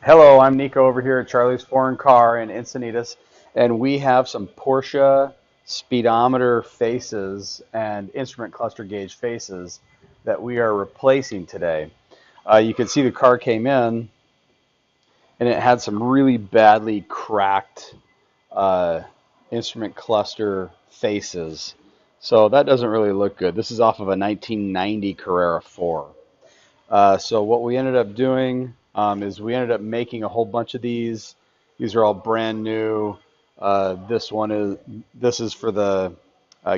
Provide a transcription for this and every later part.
Hello, I'm Nico over here at Charlie's Foreign Car in Encinitas, and we have some Porsche speedometer faces and instrument cluster gauge faces that we are replacing today. You can see the car came in, and it had some really badly cracked uh, instrument cluster faces. So that doesn't really look good. This is off of a 1990 Carrera 4. So what we ended up doing is we ended up making a whole bunch of these. These are all brand new. This is for the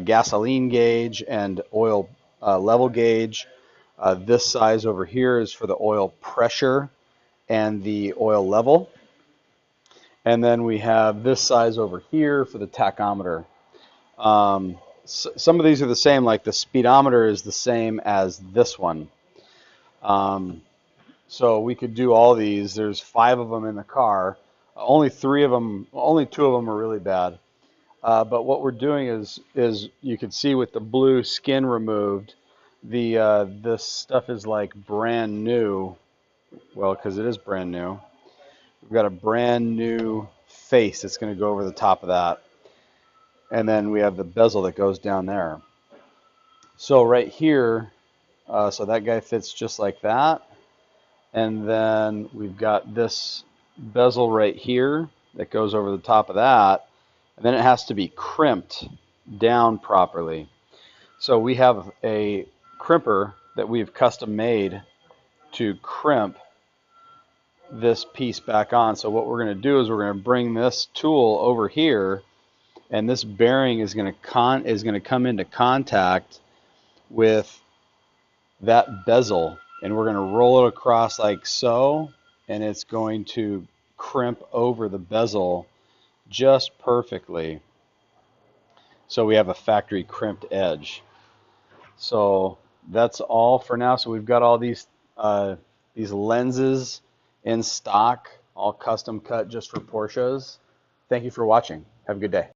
gasoline gauge and oil level gauge. This size over here is for the oil pressure and the oil level. And then we have this size over here for the tachometer. Some of these are the same, like the speedometer is the same as this one. Um, So we could do all these. There's 5 of them in the car. Only 2 of them are really bad. But what we're doing is you can see with the blue skin removed, this stuff is like brand new. Well, because it is brand new. We've got a brand new face that's going to go over the top of that, and then we have the bezel that goes down there. So right here, so that guy fits just like that. And then we've got this bezel right here that goes over the top of that. And then it has to be crimped down properly. So we have a crimper that we've custom made to crimp this piece back on. So what we're going to do is we're going to bring this tool over here, and this bearing is going to come into contact with that bezel, and we're going to roll it across like so, and it's going to crimp over the bezel just perfectly. So we have a factory crimped edge. So that's all for now. So we've got all these lenses in stock, all custom cut just for Porsches. Thank you for watching. Have a good day.